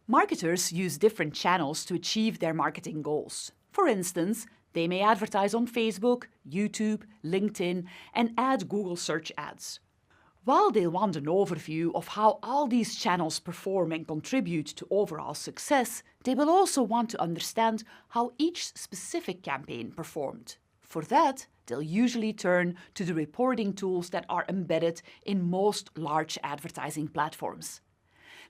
Marketers use different channels to achieve their marketing goals. For instance, they may advertise on Facebook, YouTube, LinkedIn, and add Google search ads. While they'll want an overview of how all these channels perform and contribute to overall success, they will also want to understand how each specific campaign performed. For that, they'll usually turn to the reporting tools that are embedded in most large advertising platforms.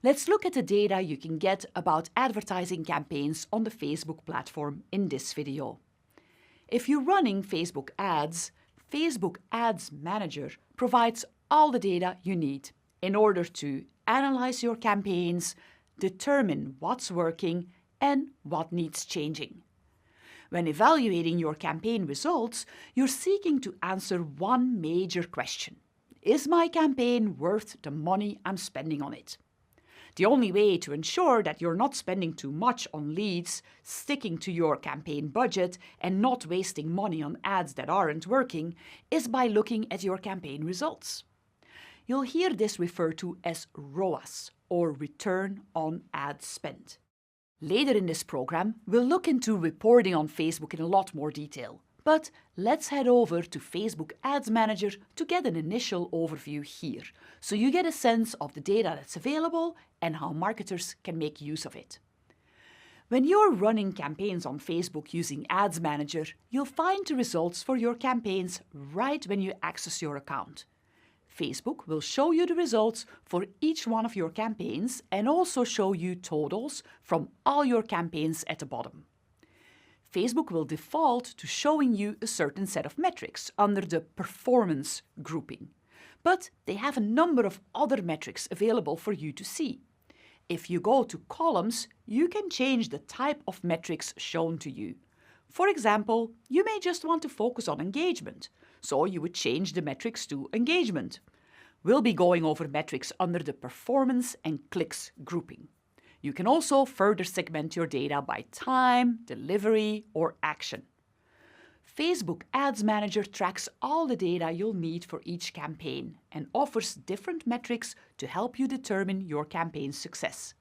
Let's look at the data you can get about advertising campaigns on the Facebook platform in this video. If you're running Facebook ads, Facebook Ads Manager provides all the data you need in order to analyze your campaigns, determine what's working and what needs changing. When evaluating your campaign results, you're seeking to answer one major question. Is my campaign worth the money I'm spending on it? The only way to ensure that you're not spending too much on leads, sticking to your campaign budget, and not wasting money on ads that aren't working is by looking at your campaign results. You'll hear this referred to as ROAS, or Return on Ad Spend. Later in this program, we'll look into reporting on Facebook in a lot more detail. But let's head over to Facebook Ads Manager to get an initial overview here, so you get a sense of the data that's available and how marketers can make use of it. When you're running campaigns on Facebook using Ads Manager, you'll find the results for your campaigns right when you access your account. Facebook will show you the results for each one of your campaigns and also show you totals from all your campaigns at the bottom. Facebook will default to showing you a certain set of metrics under the performance grouping, but they have a number of other metrics available for you to see. If you go to columns, you can change the type of metrics shown to you. For example, you may just want to focus on engagement, so you would change the metrics to engagement. We'll be going over metrics under the performance and clicks grouping. You can also further segment your data by time, delivery, or action. Facebook Ads Manager tracks all the data you'll need for each campaign and offers different metrics to help you determine your campaign's success.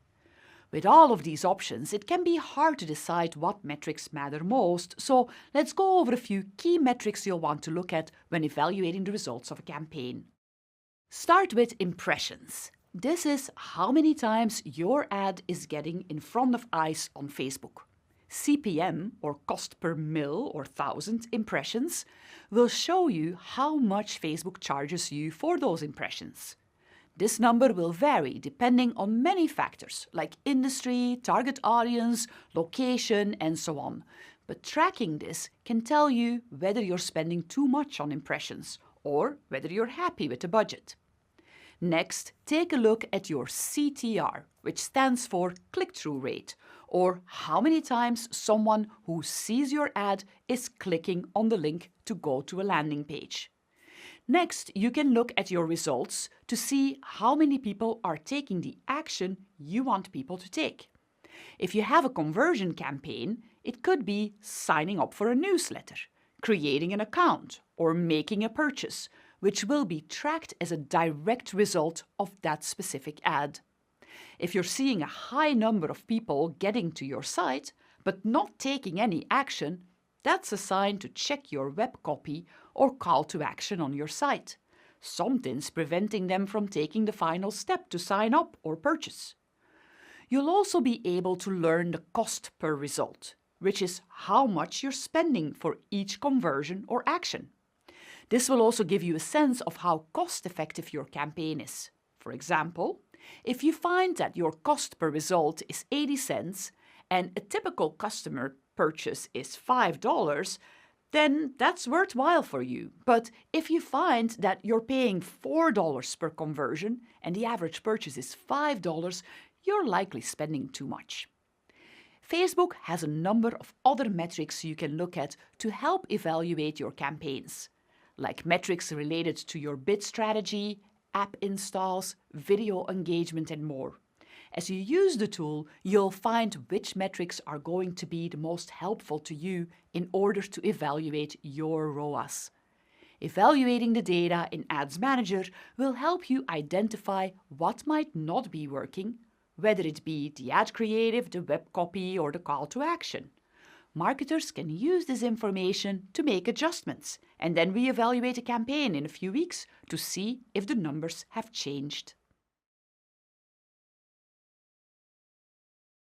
With all of these options, it can be hard to decide what metrics matter most, so let's go over a few key metrics you'll want to look at when evaluating the results of a campaign. Start with impressions. This is how many times your ad is getting in front of eyes on Facebook. CPM, or cost per mil or thousand impressions, will show you how much Facebook charges you for those impressions. This number will vary depending on many factors like industry, target audience, location, and so on. But tracking this can tell you whether you're spending too much on impressions or whether you're happy with the budget. Next, take a look at your CTR, which stands for click-through rate, or how many times someone who sees your ad is clicking on the link to go to a landing page. Next, you can look at your results to see how many people are taking the action you want people to take. If you have a conversion campaign, it could be signing up for a newsletter, creating an account, or making a purchase, which will be tracked as a direct result of that specific ad. If you're seeing a high number of people getting to your site, but not taking any action, that's a sign to check your web copy or call to action on your site. Something's preventing them from taking the final step to sign up or purchase. You'll also be able to learn the cost per result, which is how much you're spending for each conversion or action. This will also give you a sense of how cost-effective your campaign is. For example, if you find that your cost per result is 80 cents and a typical customer purchase is $5, then that's worthwhile for you. But if you find that you're paying $4 per conversion and the average purchase is $5, you're likely spending too much. Facebook has a number of other metrics you can look at to help evaluate your campaigns, like metrics related to your bid strategy, app installs, video engagement, and more. As you use the tool, you'll find which metrics are going to be the most helpful to you in order to evaluate your ROAS. Evaluating the data in Ads Manager will help you identify what might not be working, whether it be the ad creative, the web copy, or the call to action. Marketers can use this information to make adjustments and then reevaluate a campaign in a few weeks to see if the numbers have changed.